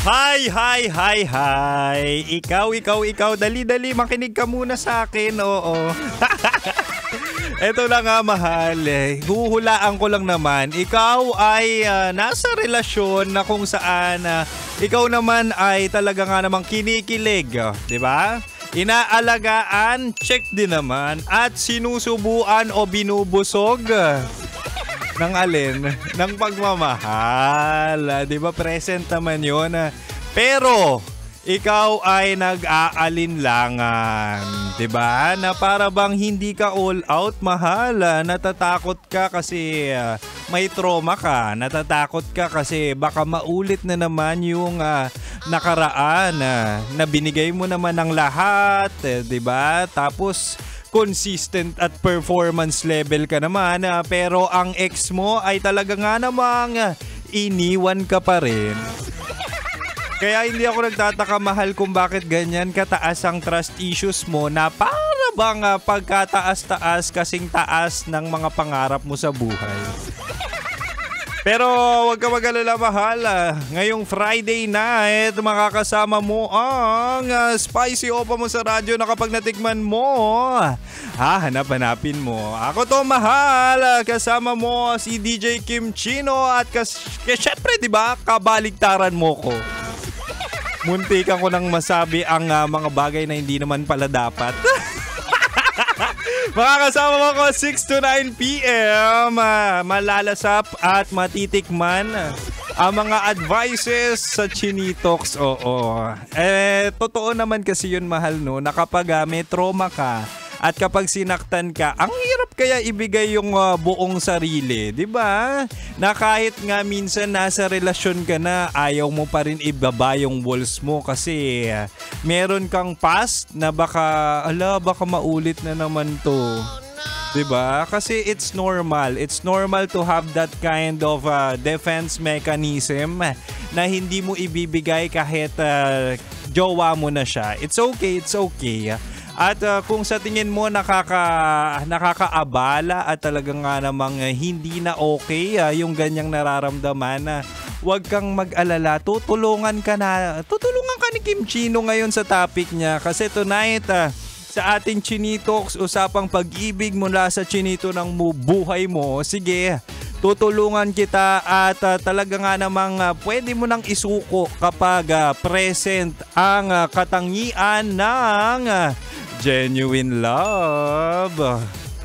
Hi, hi, hi, hi. Ikaw. Dali, makinig ka muna sa akin, oo. Eto na nga, mahal. Huhulaan ko lang naman. Ikaw ay nasa relasyon na kung saan ikaw naman ay talaga nga namang kinikilig. Di ba? Inaalagaan, check din naman. At sinusubuan o binubusog. Ng alin? Ng pagmamahal. Di ba present naman yun? Pero ikaw ay nag-aalinlangan. Di ba? Na para bang hindi ka all out, mahal. Natatakot ka kasi may trauma ka. Natatakot ka kasi baka maulit na naman yung nakaraan na binigay mo naman ng lahat. Di ba? Tapos consistent at performance level ka naman, pero ang ex mo ay talaga nga namang iniwan ka pa rin. Kaya hindi ako nagtataka, mahal, kung bakit ganyan kataas ang trust issues mo na para bang pagkataas-taas kasing taas ng mga pangarap mo sa buhay. Pero wag ka mag-alala, mahal. Ngayong Friday night, makakasama mo ang spicy opa mo sa radyo na kapag natikman mo, hanap-hanapin mo. Ako to, mahal. Kasama mo si DJ Kim Chino at syempre, di ba, kabaligtaran mo ko. Muntikan ko nang masabi ang mga bagay na hindi naman pala dapat. Makakasama mo ko 6 to 9 p.m. Malalasap at matitikman ang mga advices sa Chinitox. Oo. Totoo naman kasi yun, mahal, no, na kapag may trauma ka at kapag sinaktan ka, ang hirap kaya ibigay yung buong sarili, di ba? Na kahit nga minsan nasa relasyon ka na, ayaw mo pa rin ibaba yung walls mo kasi meron kang past na baka maulit na naman to. Diba? Kasi it's normal. It's normal to have that kind of defense mechanism na hindi mo ibibigay kahit jowa mo na siya. It's okay. At kung sa tingin mo nakakaabala at talagang nga namang hindi na okay yung ganyang nararamdaman, huwag kang mag-alala. Tutulungan ka ni Kim Chino ngayon sa topic niya. Kasi tonight, sa ating Chinitox, usapang pag-ibig mula sa chinito ng buhay mo. Sige, tutulungan kita at talaga nga namang pwede mo nang isuko kapag present ang katangian ng genuine love.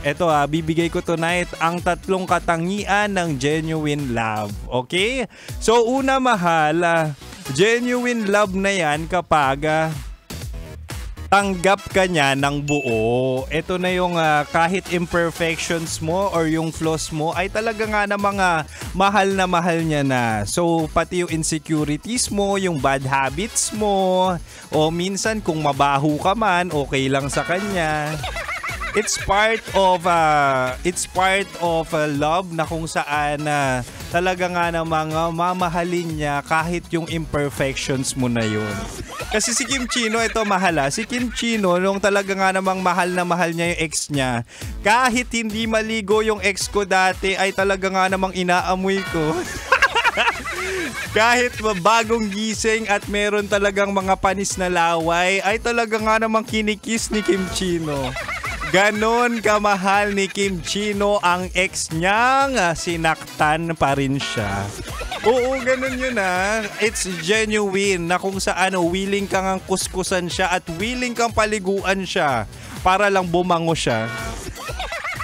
Eto bibigay ko tonight ang 3 katangian ng genuine love. Okay? So una, mahal, genuine love na yan kapag tanggap ka niya ng buo. Ito na yung kahit imperfections mo or yung flaws mo ay talaga nga na mga mahal na mahal niya na. So pati yung insecurities mo, yung bad habits mo, o minsan kung mabaho ka man, okay lang sa kanya. It's part of love na kung saan talaga nga namang mamahalin niya kahit yung imperfections mo na yun. Kasi si Kim Chino, ito, mahal, si Kim Chino, nung talaga nga namang mahal na mahal niya yung ex niya, kahit hindi maligo yung ex ko dati ay talaga nga namang inaamoy ko. Kahit bagong gising at meron talagang mga panis na laway ay talaga nga namang kinikiss ni Kim Chino. Ganon kamahal ni Kim Chino ang ex niyang sinaktan pa rin siya. Oo, ganon yun It's genuine na kung saan willing kang kuskusan siya at willing kang paliguan siya para lang bumango siya.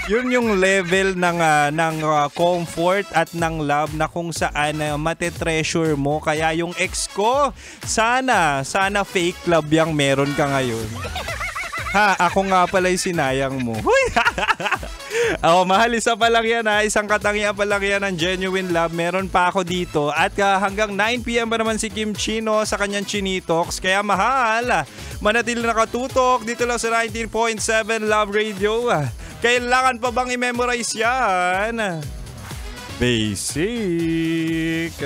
Yun yung level ng comfort at ng love na kung saan matetreasure mo. Kaya yung ex ko, sana fake love yung meron ka ngayon. Ako nga pala yung sinayang mo. Mahal, isa pa lang yan Isang katangian pa lang yan ng genuine love. Meron pa ako dito. At hanggang 9 p.m. pa naman si Kim Chino sa kanyang Chinitox. Kaya mahal, manatili nakatutok dito lang sa 19.7 Love Radio. Kailangan pa bang i-memorize yan? Basic.